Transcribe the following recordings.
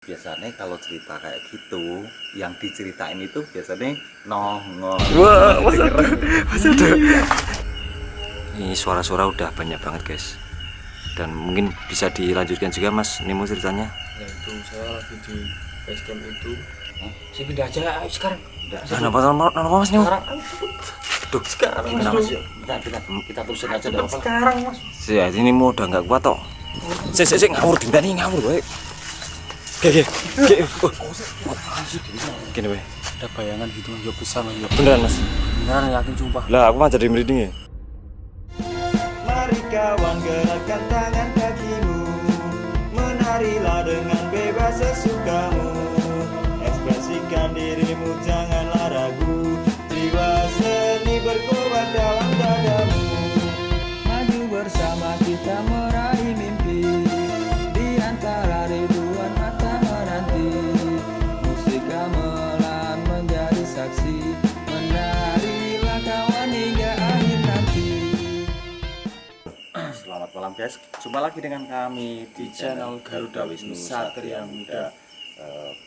Biasanya kalau cerita kayak gitu, yang diceritain itu biasanya nongol. Wah, masa ada. Ini suara-suara udah banyak banget guys. Dan mungkin bisa dilanjutkan juga Mas Nemo ceritanya. Ya itu saya lagi di base camp itu. Saya pindah aja ayo sekarang. Kenapa Mas Nemo? Sekarang Duh, sekarang mas. Kenapa sih? Kita terusin aja deh. Sekarang mas. ya ini mau udah nggak kuat toh. Sik ngawur dintani ngawur wae. Oke. Gini wae. Ada bayangan gitu mas, ya besar mas. Beneran Mas. Beneran yakin sumpah. Lah aku mah jadi merinding ya. Mari kawan gerakkan tangan kakimu, menarilah dengan bebas sesukamu. Ekspresikan dirimu, janganlah ragu. Jiwa seni berkorban dalam dadamu. Maju bersama kita meraih mimpi, di antara ribuan mata menanti. Musik gamelan menjadi saksi, menarilah kawan hingga akhir nanti. Selamat malam guys, jumpa lagi dengan kami di channel Garuda Wisnu Satria Muda.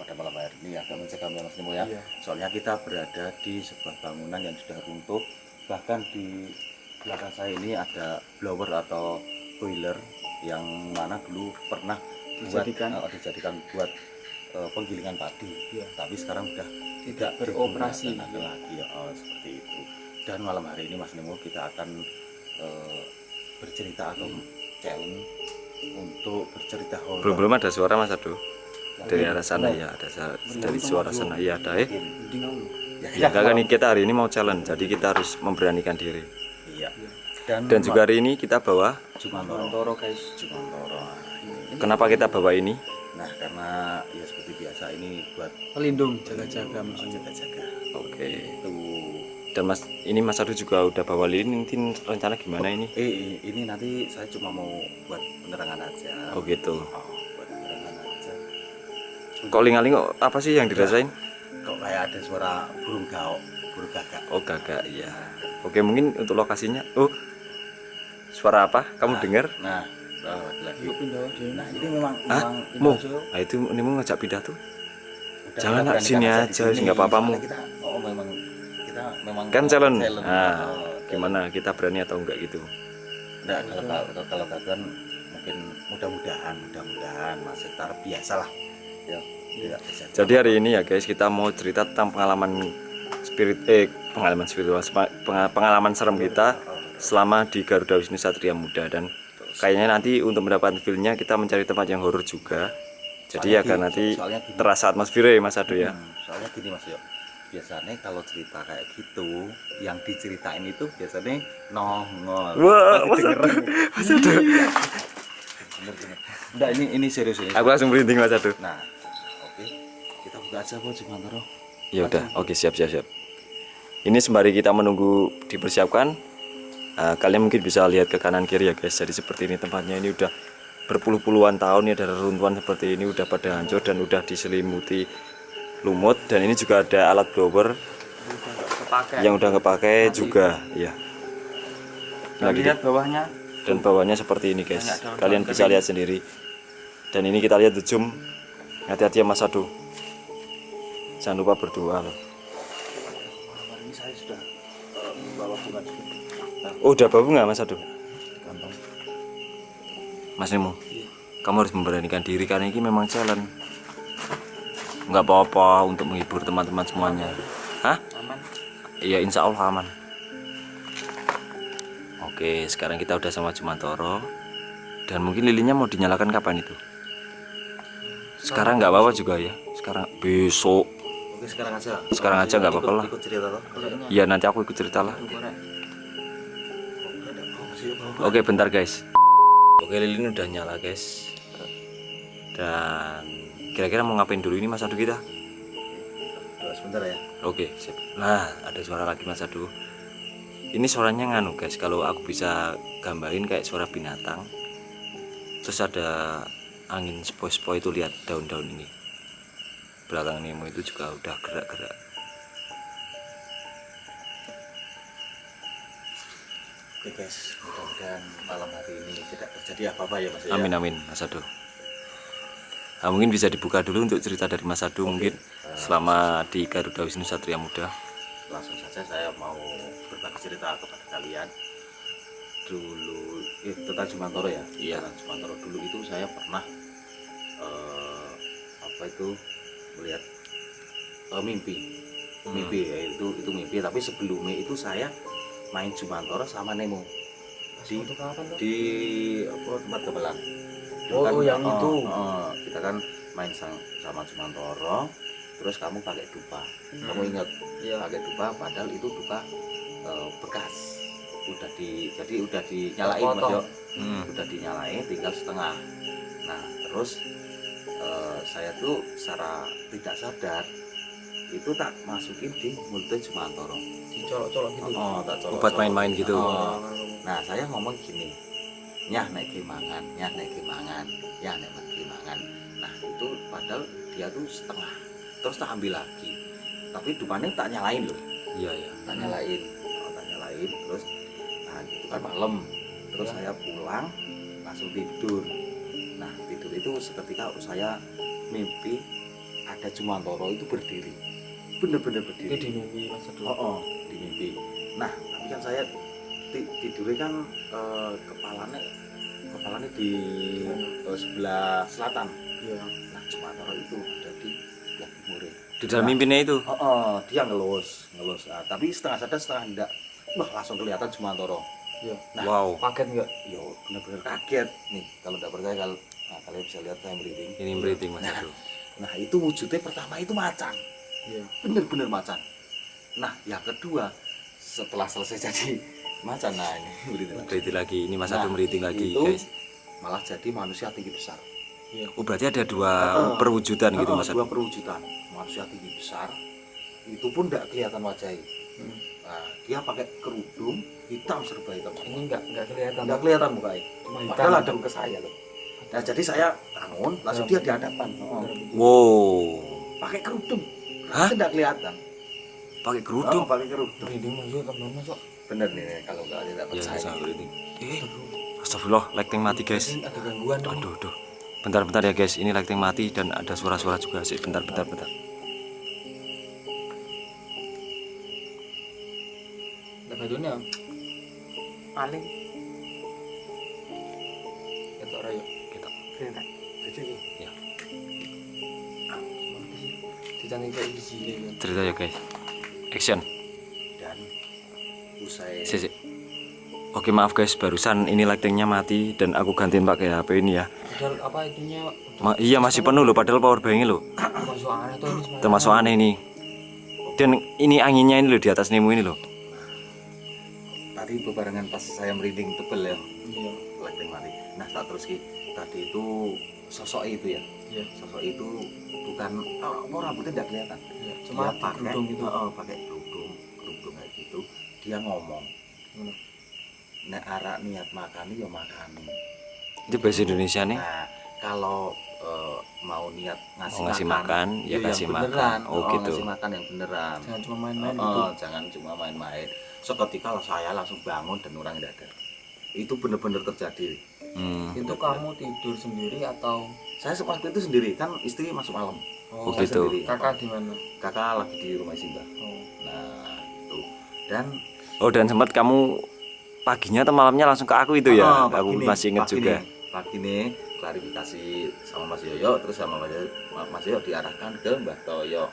Pada malam hari ini agak mencegah Mas Nemo ya. Soalnya kita berada di sebuah bangunan yang sudah runtuh. Bahkan di belakang saya ini ada blower atau boiler yang mana dulu pernah dijadikan buat penggilingan padi. Tapi sekarang sudah tidak beroperasi lagi ya, seperti itu. Dan malam hari ini Mas Nemo kita akan bercerita atau challenge untuk bercerita horor. Belum ada suara Mas Aduh. Dari arah sana ya, ada dari suara sana ya ada Ya kan kita hari ini mau challenge, jadi kita harus memberanikan diri. Iya. Dan juga hari ini kita bawa Jumantoro guys, Jumantoro. Kenapa kita bawa ini? Nah, karena ya seperti biasa ini buat Pelindung, jaga-jaga maksudnya. jaga-jaga. Oke. Itu Dan ini Mas Aduh juga udah bawa lilin, nanti rencana gimana ini? ini nanti saya cuma mau buat penerangan aja. Oh gitu. Buat penerangan aja. Kok lingaling kok apa sih yang dirasain? Kok kayak ada suara burung gaok, burung gagak. Oh gagak iya. Oke mungkin untuk lokasinya. Oh suara apa? Kamu dengar? Nah, lagi. Pindah aja. Nah, ini memang Mau? Nah itu ini mau ngajak pindah tuh. udah Jangan kita nak sini beranikan aja, di sini. nggak apa-apa, Mu. Soalnya kita memang Kan challenge. challenge. Nah, Oh, gimana kita berani atau enggak gitu? Nah, kalau kalian mungkin mudah-mudahan masih terbiasa lah. Ya, tidak bisa. Jadi hari ini ya guys kita mau cerita tentang pengalaman spiritual, pengalaman serem kita selama di Garuda Wisnu Satria Muda. Dan kayaknya nanti untuk mendapatkan feel-nya kita mencari tempat yang horor juga. Jadi agar nanti terasa atmosfer ya Mas Ado ya. Soalnya gini Mas Yo, biasanya kalau cerita kayak gitu, yang diceritain itu biasanya nongol. Wah, Mas Ado. Bener. Enggak, ini serius ini. Aku langsung merinding Mas Ado. Nah, oke, kita buka aja kok Jumantoro. Ya udah, oke siap. Ini sembari kita menunggu dipersiapkan, kalian mungkin bisa lihat ke kanan kiri ya guys. Jadi seperti ini tempatnya, ini udah berpuluh-puluhan tahun ya, dari reruntuhan seperti ini udah pada hancur dan udah diselimuti lumut. Dan ini juga ada alat blower yang udah kepake juga ya. Nah, lihat bawahnya. Dan bawahnya seperti ini guys, kalian bisa lihat sendiri. Dan ini kita lihat the zoom. Hati-hati ya Mas Ado, jangan lupa berdoa loh. Ini saya sudah bawa bunga. Oh udah bawa nggak Mas Ado? Gampang. Mas Nemo, kamu harus memberanikan diri karena ini memang challenge. Nggak apa-apa untuk menghibur teman-teman semuanya. Hah? Aman. Iya insya Allah aman. Oke sekarang kita udah sama Jumantoro. Dan mungkin lilinnya mau dinyalakan kapan itu? Sekarang nggak apa-apa juga ya. Sekarang besok. Oke, sekarang aja. Sekarang aja nggak apa-apa lah. Ikut cerita toh. Iya nanti aku ikut cerita lah. Oke bentar guys. Oke lilin udah nyala guys. Dan kira-kira mau ngapain dulu ini Mas Ado kita? Sebentar ya. Oke siap. Nah ada suara lagi Mas Ado. Ini suaranya nganu guys, kalau aku bisa gambarin kayak suara binatang. Terus ada angin sepoi-sepoi itu, lihat daun-daun ini. Belakang Nemo itu juga udah gerak-gerak. Oke guys, mudah-mudahan malam hari ini tidak terjadi apa-apa ya Mas ya. Amin amin Mas Ado. Nah, mungkin bisa dibuka dulu untuk cerita dari Mas Adu mungkin selama di Garuda Wisnu Satria Muda. Langsung saja saya mau berbagi cerita kepada kalian. Dulu tentang Jumantoro ya. Iya. Tentang Jumantoro dulu itu saya pernah melihat mimpi ya, itu mimpi, tapi sebelumnya itu saya main Jumantoro sama Nemo di tempat gamelan. Yang itu. Kita kan main sama Jumantoro, terus kamu pakai dupa. Kamu ingat pakai dupa, padahal itu dupa bekas. Jadi udah dinyalain Mas Yo. Udah dinyalain, tinggal setengah. Nah terus saya tuh secara tidak sadar itu tak masukin di mulutnya Jumantoro. Dicolok-colok gitu. Tak colok. Obat main-main gitu. Nah saya ngomong gini, nyah naik gimangan, nyah naik gimangan, nyah naik gimangan. Nah itu padahal dia tuh setengah, terus tak ambil lagi, tapi dupanya tak nyalain loh. Iya. Tak nyalain, terus nah itu kan malam, terus saya pulang langsung tidur. Nah tidur itu seketika saya mimpi ada Jumantoro itu berdiri, bener-bener berdiri. Itu di mimpi Mas Adu. Di mimpi. Nah tapi kan saya tidurnya kan kepalanya di sebelah selatan. Iya. Nah Jumantoro itu ada di sebelah timur. Di dalam mimpinya itu. Dia ngelus. Nah, tapi setengah sadar setengah enggak. Wah langsung kelihatan Jumantoro. Iya. Nah, Wow. Paket enggak? yo benar-benar kaget nih. Kalau enggak percaya kalian bisa lihat saya merinding. Ini merinding Mas Adu. Nah itu wujudnya pertama itu macan. Iya. Bener-bener macan. Nah yang kedua setelah selesai jadi macan, nah ini merinding lagi. Merinding lagi. Ini Mas Adu Nah, merinding lagi itu guys. malah jadi manusia tinggi besar. Iya. Oh berarti ada dua perwujudan gitu Mas Adu. Dua perwujudan manusia tinggi besar. Itu pun tidak kelihatan wajahnya. Nah, dia pakai kerudung hitam, serba hitam. Ini enggak kelihatan. Nggak kelihatan mukanya. Cuma hitam. Padahal ada ke saya loh. Nah jadi saya bangun, langsung dia di hadapan. Wow. Pakai kerudung. Hah? Tidak kelihatan. Pakai kerudung. Pakai kerudung. Merinding Mas Adu, teman Mas Adu. Bener nih kalau nggak tidak Ya, percaya. saya merinding. Astagfirullah, lighting mati guys. Ada gangguan dong. Aduh. Bentar ya guys, ini lighting mati dan ada suara-suara juga sih. Bentar. Ada bajunya. Paling. Itu rayo. Gitu. Cerita. Ya. Dicantik kayak di sini kan. Cerita ya guys. Action. Dan usai Sisi. Oke maaf guys, barusan ini lightingnya mati dan aku gantiin pakai HP ini ya. Padahal apa itunya? Iya masih penuh loh, padahal power banknya loh. Termasuk aneh tuh ini sebenarnya. Termasuk aneh ini. Dan ini anginnya ini loh di atas Nemo ini loh. tadi bebarengan pas saya merinding tebel ya. Iya. Lighting mati. Nah tak terus ki tadi itu sosok itu ya. Iya. Sosok itu bukan rambutnya tidak kelihatan. Iya. Cuma Dia pakai kerudung gitu. pakai kerudung kayak gitu. Dia ngomong. Nek arak niat makani ya makani. Itu bahasa Indonesia nih. Nah kalau mau niat Ngasih makan, ya yang kasih makan. beneran. Oh, gitu. Ngasih makan yang beneran. Jangan cuma main-main gitu. Jangan cuma main-main. Seketika saya langsung bangun dan orang tidak ada. Itu benar-benar terjadi. Itu kamu tidur sendiri atau Saya waktu itu sendiri, kan istri masuk malam. Oh, Saya gitu. sendiri. kakak di mana? Kakak lagi di rumah Simba. Oh. Nah itu. Dan Oh dan sempat kamu paginya atau malamnya langsung ke aku itu ya? pagi Aku nih, masih inget pagi juga. nih, pagi nih klarifikasi sama Mas Yoyo, terus sama Mas Yoyo diarahkan ke Mbah Toyo.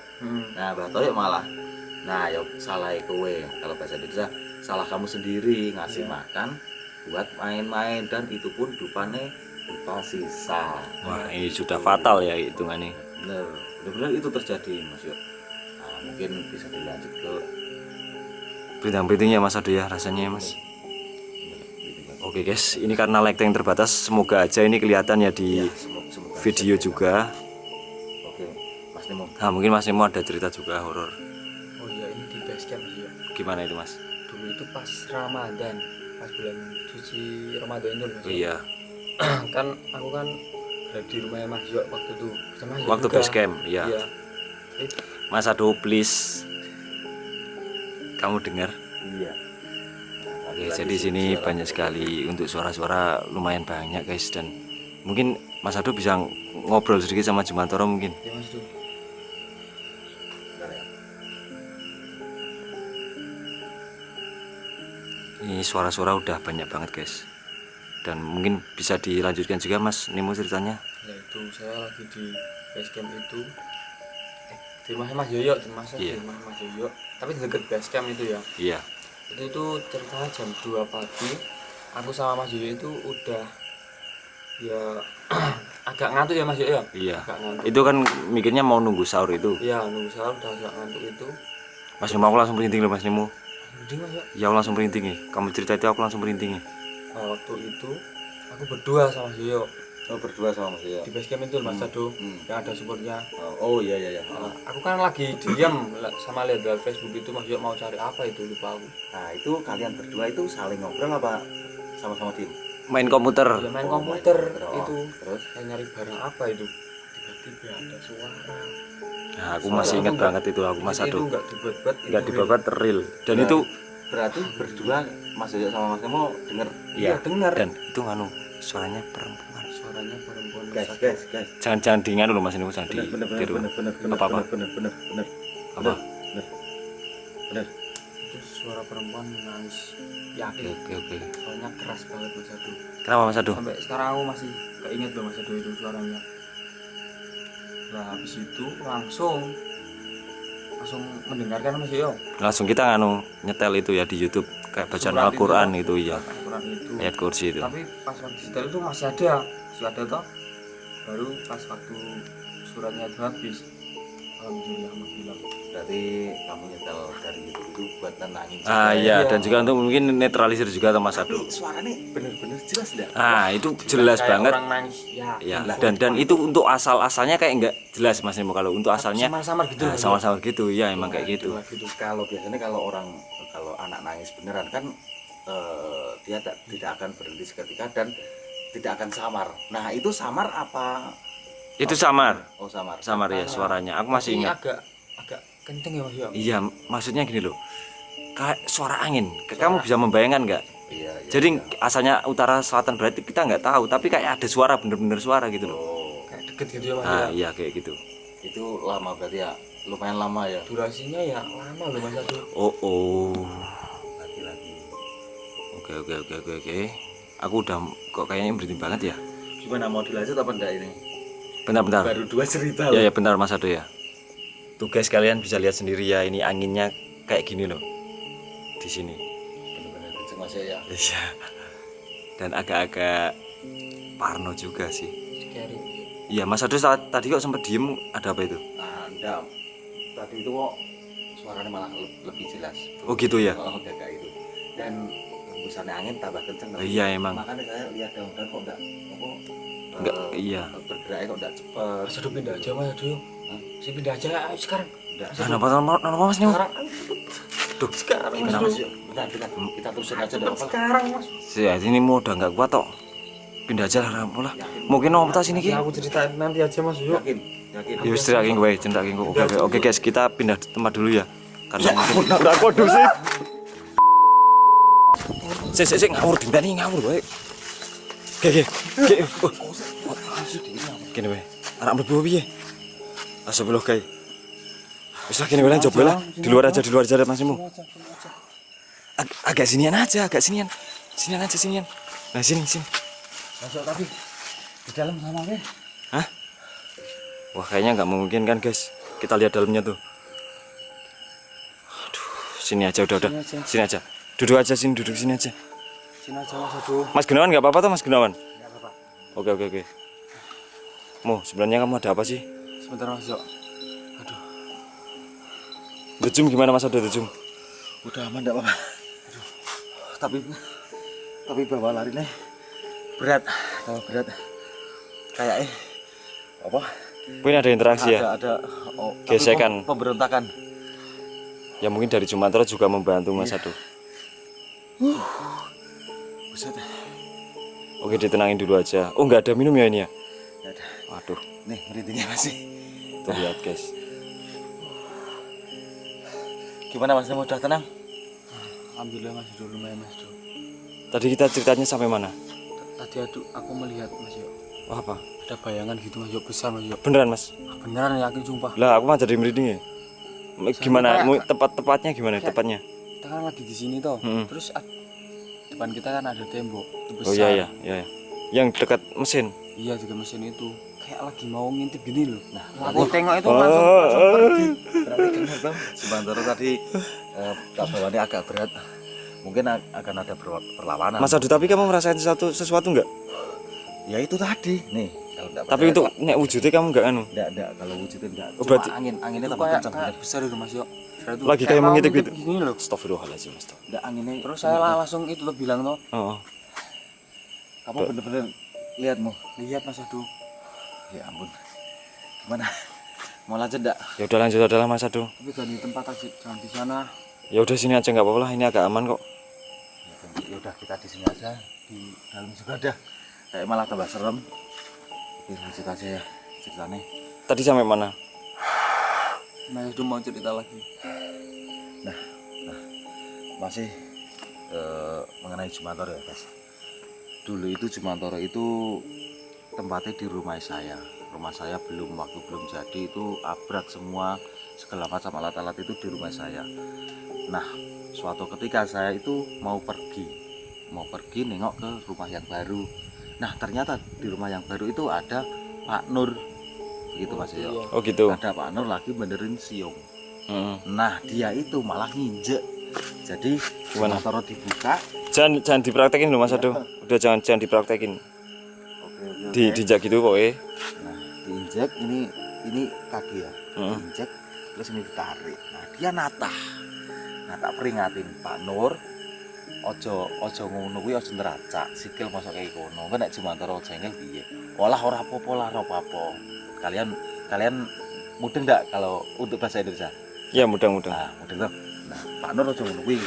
Nah Mbah Toyo malah, nah yo salah kowe, kalau bahasa Indonesia salah kamu sendiri ngasih makan buat main-main, dan itu pun dupane dupa sisa. Wah ini sudah fatal ya hitungannya. Bener itu terjadi Mas Yoyo. Nah, mungkin bisa dilanjut ke Beriting-beriting ya Mas Adu ya rasanya ya Mas. Oke guys, ini karena lighting terbatas, semoga aja ini kelihatan ya di semoga video bisa. juga. Oke Mas Nemo. Nah mungkin Mas Nemo ada cerita juga horor. Oh iya, ini di base camp sih ya. Gimana itu Mas? Dulu itu pas Ramadan, pas bulan suci Ramadan itu Mas. Oh, iya. Kan aku kan berada di rumahnya Mas Yo waktu itu. Sama Mas Yo Waktu juga. base camp, iya. Iya. Mas Adu please, kamu dengar? Iya. Oke, jadi sini banyak sekali untuk suara-suara lumayan banyak guys, dan mungkin Mas Ado bisa ngobrol sedikit sama Jumantoro mungkin. Ya Mas Du. Bentar ya. Ini suara-suara udah banyak banget guys. Dan mungkin bisa dilanjutkan juga Mas Nimo ceritanya. Ya itu saya lagi di base camp itu. Di rumahnya Mas Yoyo, di Iya. rumahnya Mas Yoyo. Tapi di dekat base camp itu ya. Iya. Itu ceritanya jam 2 pagi. Aku sama Mas Yoyo itu udah ya agak ngantuk ya Mas Yoyo ya. Iya. Agak ngantuk. Itu kan mikirnya mau nunggu sahur itu. Iya, nunggu sahur udah agak ngantuk itu. Mas Nimo aku langsung merinding loh Mas Nimo. Mending Mas Yoyo. Ya aku langsung merinding nih. Kamu cerita itu aku langsung merinding nih. Waktu itu aku berdua sama Mas Yoyo Oh, berdua sama Mas Yoyo. di base camp itu Mas Ado Hmm. yang ada supportnya. Oh iya iya iya. Nah, aku kan lagi diam sama lihat dari Facebook itu Mas Yoyo mau cari apa itu lupa aku. Nah, itu kalian berdua itu saling ngobrol apa sama-sama diem? Main komputer. Ya main Oh, komputer main komputer. itu. Terus? Kayak nyari barang apa itu. Tiba-tiba ada suara. Nah, aku masih ingat banget itu aku Mas Itu Ado. enggak dibuat-buat. Enggak dibabat real. Dan Nah, itu berarti berdua Mas Yoyo sama Mas Nemo denger. Iya, dengar. dan itu nganu suaranya perempuan. Suaranya perempuan. Guys. Jangan di nganu loh Mas Nimo, jangan Bener ditiru. Apa-apa? bener. Apa? Bener. Itu suara perempuan menangis. Yakin. Oke. Suaranya keras banget Mas Ado. Kenapa Mas Ado? Sampai sekarang aku masih keinget loh Mas Ado itu suaranya. Nah habis itu langsung mendengarkan Mas Yoyo. Langsung kita nganu nyetel itu ya di YouTube kayak bacaan Surat Al-Qur'an itu, itu ya. Al-Quran itu. Ayat kursi itu. Tapi pas waktu digital itu masih ada toh. Baru pas waktu suratnya itu habis. Alhamdulillah Mas bilang. Berarti kamu nyetel dari YouTube itu buat nenangin. Ah iya, Iya. dan juga untuk mungkin netralisir juga sama Mas Ado. Tapi suaranya bener-bener jelas enggak? Ah, itu jelas Kayak banget. orang nangis. Ya. Ya, dan itu untuk asal-asalnya kayak enggak jelas Mas Nimo, kalau untuk asalnya Samar-samar gitu. nah, Mas. sama-sama gitu ya, emang kayak gitu. Kalau biasanya kalau anak nangis beneran kan dia tidak akan berhenti seketika dan tidak akan samar. Nah, itu samar apa? Itu samar. Oh, samar. Samar ya suaranya. Aku masih Ini ingat. agak kenceng ya Mas Yoyo. Iya, maksudnya gini loh. Kayak suara angin. Kamu bisa membayangkan nggak? Iya. Jadi asalnya utara selatan berarti kita nggak tahu, tapi kayak ada suara, bener-bener suara gitu loh. Oh, Kayak deket gitu ya Mas Ah Yoyo. iya kayak gitu. itu lama berarti ya. Lumayan lama ya. Durasinya ya lama loh Mas Ado. Oh. Lagi-lagi. Oke. Aku udah kok kayaknya berhenti banget ya. Gimana, mau dilanjut apa enggak ini? Bentar. Baru 2 cerita Ya bentar Mas Ado ya. Tuh guys, kalian bisa lihat sendiri ya, ini anginnya kayak gini loh. Di sini. Bener-bener kenceng Mas ya. Iya. Dan agak-agak parno juga sih. Scary. Iya, Mas Ado tadi kok sempat diem, ada apa itu? Nah, enggak. Tadi itu kok suaranya malah lebih jelas. Oh gitu ya. Oh, kayak itu. Dan hembusannya angin tambah kenceng. Oh, iya emang. Makanya saya lihat daun-daun kok Enggak, iya. Bergeraknya kok enggak cepet. Mas Ado pindah aja Mas Ado. Saya pindah aja ayo sekarang. Enggak. Kenapa Mas Nimo? Sekarang. Duh, Sekarang Mas Kenapa Ado. sih? Bentar, kita terusin aja enggak apa. Sekarang Mas. ya ini mau udah nggak kuat tok. Pindah aja lah lah. Mungkin om tas ini ki. Ya, aku ceritain nanti aja Mas Yoyo. Yakin. Ya wis cerita gue, cerita gue. Oke guys, kita pindah tempat dulu ya. Karena mungkin nabrak kode sih. Sik ngawur dinteni ngawur wae. Oke. Kene wae. Anak mlebu piye? Astagfirullah guys. Wis lah kene wae lanjut lah. Di luar aja Mas Nimo. Agak sinian aja. Sinian. Nah sini. Masuk tapi di dalam sama gue. Hah? Wah kayaknya nggak mungkin kan guys. Kita lihat dalamnya tuh. Aduh, sini aja udah. Sini aja. Duduk sini aja. Sini aja Mas Ado. Mas Gunawan nggak apa-apa tuh Mas Gunawan? Enggak apa-apa. Oke. Mo, sebenarnya kamu ada apa sih? Sebentar Mas Yoyo. Aduh. Dejum gimana Mas? Ada dejum? Udah aman enggak apa-apa. Tapi bawa larinya berat. Kayak apa? Mungkin ada interaksi ya? Ada Gesekan. Pemberontakan. Ya mungkin dari Jumantoro juga membantu Mas Ado. Buset. Oke ditenangin dulu aja. Oh nggak ada minum ya ini ya? Enggak ada. Waduh, Nih, merindingnya masih. tuh lihat guys. Gimana Mas, udah tenang? Alhamdulillah Mas Ado lumayan Mas Ado. Tadi kita ceritanya sampai mana? Tadi aku melihat Mas Yoyo. Wah, apa? Ada bayangan gitu Mas, yuk besar Mas, yuk. Beneran Mas? Beneran yakin sumpah. Lah aku mah jadi merinding ya. Gimana? kayak- Tepatnya gimana? Tepatnya? Kita kan lagi di sini toh. Mm-mm. Terus depan kita kan ada tembok itu Oh besar. iya. Yang dekat mesin. Iya juga mesin itu. Kayak lagi mau ngintip gini loh. Nah, Aku tengok itu langsung pergi. berarti benar Bang. Sumantoro tadi tak bawaannya agak berat. Mungkin akan ada perlawanan. Mas Adu, tapi kamu merasakan sesuatu enggak? Ya itu tadi nih. Kalau enggak Tapi untuk nek wujudnya kamu enggak anu. enggak kalau wujudnya enggak. Oh, Cuma berarti- anginnya Itu tambah kayak kencang. kayak besar itu Mas, yuk. Itu Lagi kayak mau mengintip ngintip gitu. gini loh. Astagfirullahaladzim, Enggak anginnya. Terus saya langsung itu tuh bilang tuh, Oh. Kamu bener-bener lihatmu. lihat Mas Adu. Ya ampun. Gimana? Mau lanjut enggak? Ya udah lanjut adalah Mas Adu. Tapi ganti tempat aja, jangan di sana. Ya udah sini aja nggak apa-apa lah, ini agak aman kok. Ya udah kita di sini aja. Di dalam juga dah. Kayak malah tambah serem. Oke, lanjut aja ya ceritanya. Tadi sampai mana? Mas Adu mau cerita lagi. Nah, masih mengenai Jumantoro ya guys. Dulu itu Jumantoro itu tempatnya di rumah saya. Rumah saya waktu belum jadi itu abrak semua, segala macam alat-alat itu di rumah saya. Nah, suatu ketika saya itu mau pergi nengok ke rumah yang baru. Nah, ternyata di rumah yang baru itu ada Pak Nur, begitu Mas Yo. Oh gitu. Ada Pak Nur lagi benerin siung. Mm. Nah, dia itu malah nginjek. Jadi Gimana? Jumantoro dibuka. Jangan dipraktekin loh Mas Adu. Udah jangan dipraktekin. Oke. Dijak gitu kok Nah, diinjek ini kaki ya. Heeh. Diinjek terus ini ditarik. Nah, dia natah peringatin Pak Nur, ojo ngono kuwi ojo nderacak, sikil mosok kaya kono. Engko nek Jumantoro jengkel piye? Olah ora apa-apa. Kalian mudeng ndak kalau untuk bahasa Indonesia? Ya mudah-mudahan. Nah, mudeng toh. Nah, Pak Nur ojo ngono kuwi.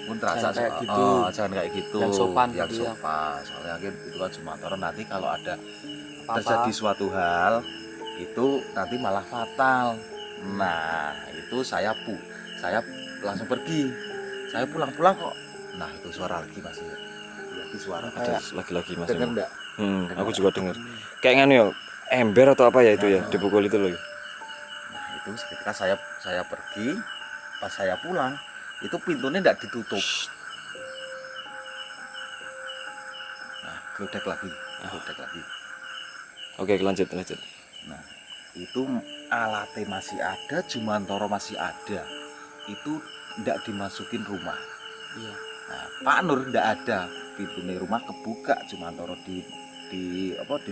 Mun terasa Jangan kayak gitu. jangan kayak gitu. Yang sopan yang gitu ya. sopan. Soalnya kan itu kan Jumantoro nanti kalau ada Apa-apa. terjadi suatu hal itu nanti malah fatal. Nah, itu saya langsung pergi. Saya pulang kok. Nah, itu suara lagi Mas. Lagi suara Ada kayak lagi Mas. denger enggak? Aku juga dengar. Kayak nganu ya, ember atau apa ya itu ya, dipukul itu loh. Nah, itu ketika saya pergi, pas saya pulang, itu pintunya enggak ditutup. Nah, glodek lagi. Oke, lanjut. Nah, itu alatnya masih ada, Jumantoro masih ada. Itu enggak dimasukin rumah. Iya. Nah, Pak Nur enggak ada. Pintunya rumah kebuka, Jumantoro di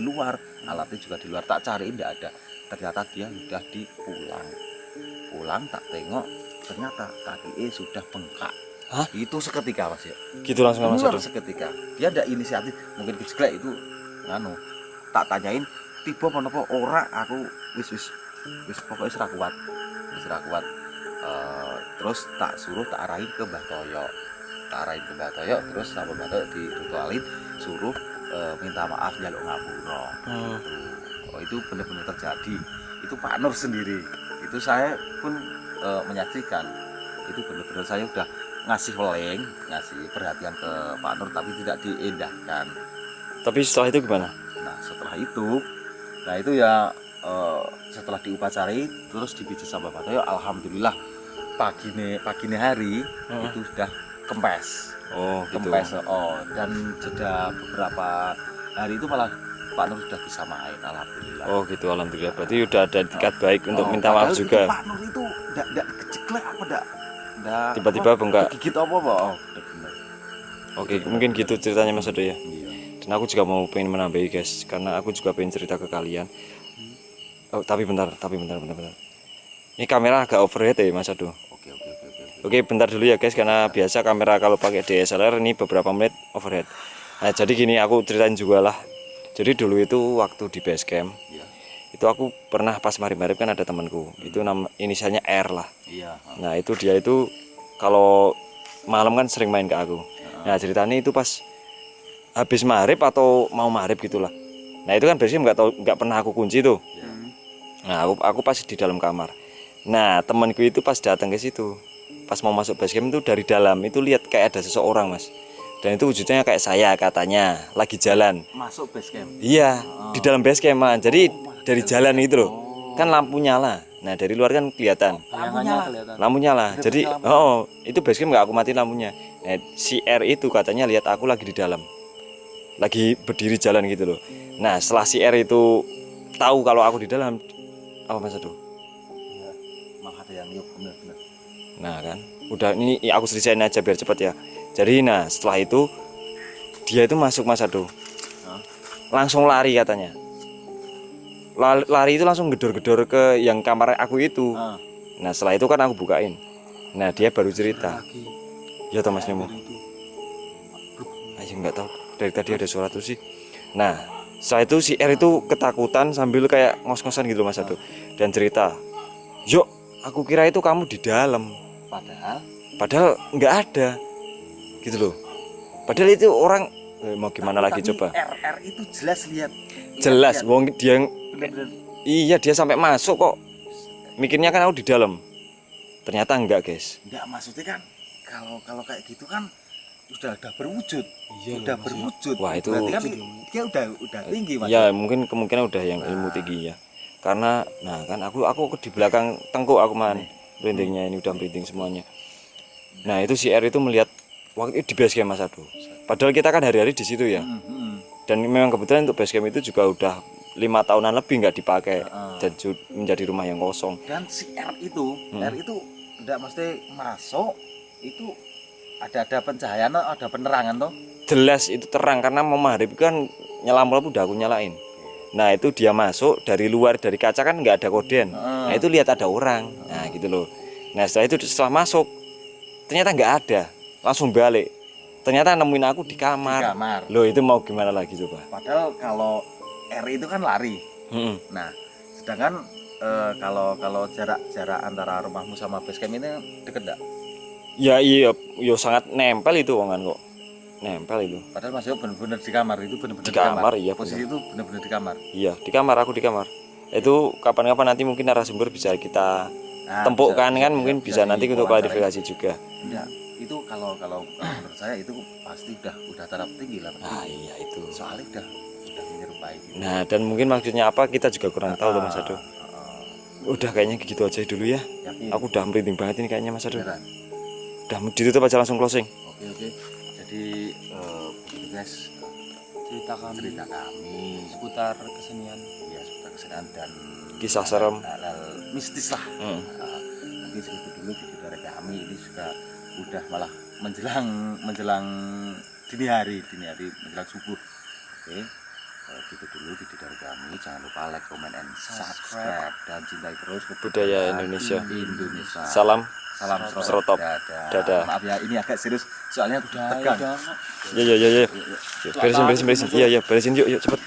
luar. Alatnya juga di luar. Tak cariin enggak ada. Ternyata dia sudah pulang tak tengok, ternyata kakinya sudah bengkak. Hah? Itu seketika Mas ya. Gitu langsung Mas Adu. Seketika. Dia enggak inisiatif, mungkin kejeglek itu tak tanyain tiba menapa ora, aku wis pokoknya serak kuat. Terus tak arahin ke Mbah Toyo. Terus sama Mbah Toyo diritualin, suruh minta maaf njaluk ngapura. Oh, itu benar-benar terjadi. Itu Pak Nur sendiri. Itu saya pun menyaksikan. Itu benar-benar saya udah ngasih perhatian ke Pak Nur tapi tidak diindahkan. Tapi setelah itu gimana? Nah, setelah itu ya setelah diupacarai terus dipijit sama Pak Toyo, alhamdulillah pagine hari itu sudah kempes. Oh, gitu. Dan jeda beberapa hari itu malah Pak Nur sudah bisa main, alhamdulillah. Oh, gitu alhamdulillah. Berarti udah ada etikat baik untuk minta maaf padahal juga. itu Pak Nur itu enggak keceklek apa enggak Tiba-tiba bengkak. gigit apa. Oh, udah bener. Oke, mungkin gitu ceritanya Mas Ado ya. Iya. Dan aku juga mau pengen menambahi guys, karena aku juga pengen cerita ke kalian. Oh, tapi bentar. Ini kamera agak overhead ya Mas Ado. Oke. Oke, bentar dulu ya guys, karena biasa kamera kalau pakai DSLR ini beberapa menit overhead. Nah, jadi gini aku ceritain juga lah. Jadi dulu itu waktu di base camp, Iya. itu aku pernah pas marip-marip kan ada temanku, itu inisialnya R lah. Iya. Nah itu dia itu kalau malam kan sering main ke aku. Nah ceritanya itu pas habis maghrib atau mau maghrib gitulah. Nah itu kan biasanya nggak pernah aku kunci tuh. Nah aku pas di dalam kamar. Nah temanku itu pas datang ke situ, pas mau masuk base camp itu dari dalam itu lihat kayak ada seseorang Mas. Dan itu wujudnya kayak saya katanya, lagi jalan. Masuk base camp. Iya, di dalam base camp man. Jadi dari jalan itu loh, kan lampu nyala. Nah dari luar kan kelihatan. Bayangannya kelihatan. Lampu nyala. Jadi itu base camp nggak aku matiin lampunya. Nah, si R itu katanya lihat aku lagi di dalam, lagi berdiri jalan gitu loh. Nah setelah si R itu tahu kalau aku di dalam, apa Mas Ado? Ya, maka ada yang yuk benar-benar. Nah kan, udah ini aku selesaiin aja biar cepet ya. Jadi nah setelah itu dia itu masuk Mas Ado, langsung lari katanya. Lari itu langsung gedor-gedor ke yang kamar aku itu. Nah setelah itu kan aku bukain. Nah dia baru cerita. Ya Thomas Nemo. Ayo nggak tahu dari tadi ada suara tuh sih. Nah setelah itu si R itu ketakutan sambil kayak ngos-ngosan gitu loh Mas Ado. Dan cerita, "Yuk, aku kira itu kamu di dalam." Padahal nggak ada. Gitu loh. Padahal itu orang mau gimana lagi coba? RR itu jelas lihat. Jelas, wong dia Benar-benar. iya dia sampai masuk kok. Mikirnya kan aku di dalam. Ternyata enggak, guys. Enggak, maksudnya kan kalau kayak gitu kan udah berwujud. Udah berwujud. Wah, itu berarti kan dia udah tinggi Mas. ya mungkin kemungkinan udah yang ilmu tinggi ya. Karena nah kan aku di belakang Tengku aku man. Merindingnya ini udah merinding semuanya. Nah, itu si R itu melihat waktu itu di base camp Mas Ado. Padahal kita kan hari-hari di situ ya. Dan memang kebetulan untuk base camp itu juga udah 5 tahunan lebih nggak dipakai dan menjadi rumah yang kosong. Dan si R itu enggak mesti masuk itu ada pencahayaan, ada penerangan toh. Jelas itu terang karena mau maghrib kan lampu udah aku nyalain. Nah itu dia masuk dari luar dari kaca kan nggak ada korden. Nah itu lihat ada orang. Nah gitu loh. Nah setelah masuk ternyata nggak ada, langsung balik. Ternyata nemuin aku di kamar. Loh itu mau gimana lagi coba? Padahal kalau R itu kan lari. Nah sedangkan kalau jarak antara rumahmu sama base camp ini deket enggak? Ya iya, yo sangat nempel itu wongan kok. Nempel itu. Padahal Mas Yo benar-benar di kamar, itu benar-benar Di kamar, iya, Posisi itu benar-benar di kamar. Iya, di kamar, aku di kamar. Itu kapan-kapan nanti mungkin narasumber bisa kita tempukkan kan, mungkin bisa nanti untuk klarifikasi juga. Enggak, itu kalau menurut saya itu pasti udah taraf tinggi lah. Iya itu. Soalnya udah menyerupai gitu. Nah, dan mungkin maksudnya apa kita juga kurang tahu loh Mas Ado. Udah kayaknya gitu aja dulu ya. Yakin? Aku udah merinding banget ini kayaknya Mas Ado. Beneran? Udah ditutup aja langsung closing. Oke. Jadi begitu guys, Cerita kami seputar kesenian. ya seputar kesenian dan Kisah serem. hal mistis lah. Mungkin segitu dulu video dari kami, ini juga udah malah menjelang dini hari menjelang subuh. Oke, gitu dulu video dari kami. Jangan lupa like, comment, and subscribe dan cintai terus Budaya Indonesia. Salam Serotop. Dadah. Maaf ya, ini agak serius soalnya tegang. Ya. Beresin. Iya, beresin yuk cepet.